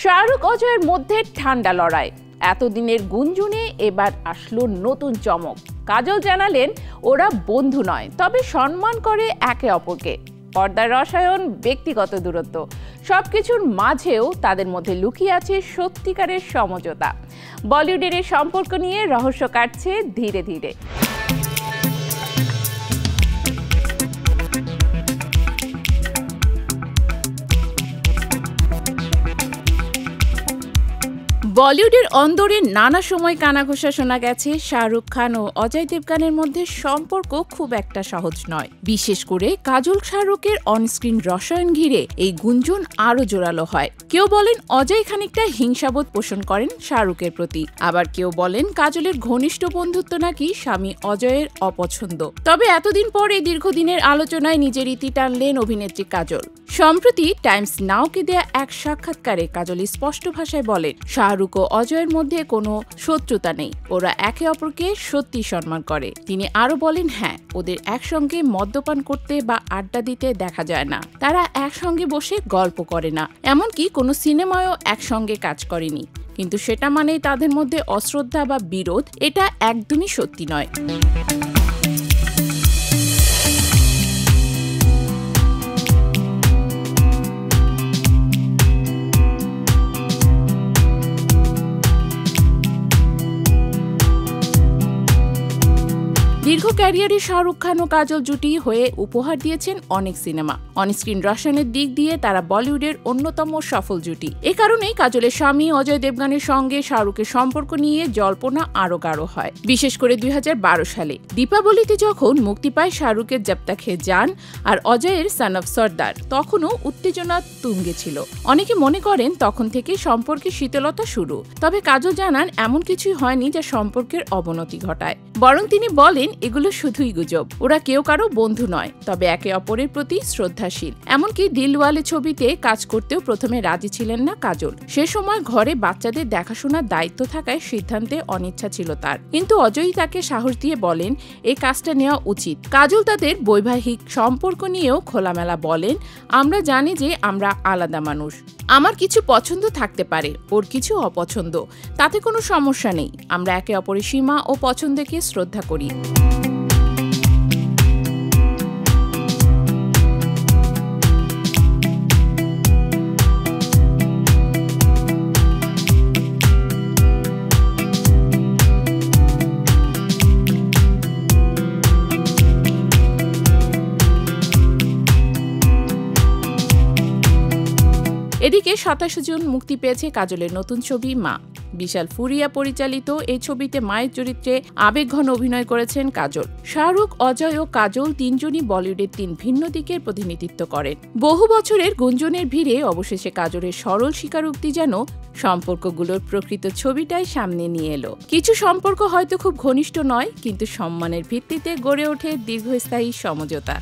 শাহরুখ অজয়ের মধ্যে ঠান্ডা লড়াই, এতদিনের গুঞ্জনে এবার আসলো নতুন চমক। কাজল জানালেন ওরা বন্ধু নয়, তবে সম্মান করে একে অপরকে। পর্দার রসায়ন, ব্যক্তিগত দূরত্ব, সবকিছুর মাঝেও তাদের মধ্যে লুকিয়ে আছে সত্যিকারের সমঝোতা। বলিউডের এই সম্পর্ক নিয়ে রহস্য কাটছে ধীরে ধীরে। বলিউডের অন্দরে নানা সময় কানাঘোষা শোনা গেছে শাহরুখ খান ও অজয় দেবগানের মধ্যে সম্পর্ক খুব একটা সহজ নয়। বিশেষ করে কাজল শাহরুখের অনস্ক্রিন রসায়ন ঘিরে এই গুঞ্জন আরো জোরালো হয়। কেউ বলেন অজয় খানিকটা হিংসাবোধ পোষণ করেন শাহরুখের প্রতি, আবার কেউ বলেন কাজলের ঘনিষ্ঠ বন্ধুত্ব নাকি স্বামী অজয়ের অপছন্দ। তবে এতদিন পর এই দীর্ঘদিনের আলোচনায় নিজের ইতি টানলেন অভিনেত্রী কাজল। সম্প্রতি টাইমস নাওকে দেয়া এক সাক্ষাৎকারে কাজল স্পষ্ট ভাষায় বলেন, শাহরুখ ও অজয়ের মধ্যে কোনো শত্রুতা নেই, ওরা একে অপরকে সত্যি সম্মান করে। তিনি আরো বলেন, হ্যাঁ, ওদের একসঙ্গে মদ্যপান করতে বা আড্ডা দিতে দেখা যায় না, তারা একসঙ্গে বসে গল্প করে না, এমনকি কোনো সিনেমায়ও একসঙ্গে কাজ করেনি। কিন্তু সেটা মানেই তাদের মধ্যে অশ্রদ্ধা বা বিরোধ, এটা একদমই সত্যি নয়। দীর্ঘ ক্যারিয়ারে শাহরুখ খান ও কাজল জুটি হয়ে উপহার দিয়েছেন অনেক সিনেমা। অনস্ক্রিন রসায়নের দিক দিয়ে তারা বলিউডের অন্যতম সফল জুটি। এ কারণেই কাজলের স্বামী অজয় দেবগানের সঙ্গে শাহরুখের সম্পর্ক নিয়ে জল্পনা আরো গাঢ় হয়। বিশেষ করে 2012 সালে দীপাবলিতে যখন মুক্তি পায় শাহরুখের জব তক হ্যায় জান আর অজয়ের সন অফ সর্দার, তখনও উত্তেজনা তুঙ্গে ছিল। অনেকে মনে করেন তখন থেকে সম্পর্কে শীতলতা শুরু। তবে কাজল জানান এমন কিছুই হয়নি যা সম্পর্কের অবনতি ঘটায়, বরং তিনি বলেন এগুলো শুধুই গুজব। ওরা কেউ কারো বন্ধু নয়, তবে একে অপরের প্রতি শ্রদ্ধাশীল। এমনকি দিলওয়ালে ছবিতে কাজ করতেও প্রথমে রাজি ছিলেন না কাজল। সে সময় ঘরে বাচ্চাদের দেখাশোনার দায়িত্ব থাকায় সিদ্ধান্তে অনিচ্ছা ছিল তার, কিন্তু অজয়ই তাকে সাহস দিয়ে বলেন এই কাজটা নেওয়া উচিত। কাজল তাদের বৈবাহিক সম্পর্ক নিয়েও খোলামেলা বলেন, আমরা জানি যে আমরা আলাদা মানুষ, আমার কিছু পছন্দ থাকতে পারে, ওর কিছু অপছন্দ, তাতে কোনো সমস্যা নেই। আমরা একে অপরের সীমা ও পছন্দকে শ্রদ্ধা করি। এদিকে 27 জুন মুক্তি পেয়েছে কাজলের নতুন ছবি মা। বিশাল ফুরিয়া পরিচালিত এই ছবিতে মায়ের চরিত্রে আবেগঘন অভিনয় করেছেন কাজল। শাহরুখ, অজয় ও কাজল তিনজনই বলিউডের তিন ভিন্ন দিকের প্রতিনিধিত্ব করেন। বহু বছরের গুঞ্জনের ভিড়ে অবশেষে কাজলের সরল স্বীকারোক্তি যেন সম্পর্কগুলোর প্রকৃত ছবিটাই সামনে নিয়ে এলো। কিছু সম্পর্ক হয়তো খুব ঘনিষ্ঠ নয়, কিন্তু সম্মানের ভিত্তিতে গড়ে ওঠে দীর্ঘস্থায়ী সমঝোতা।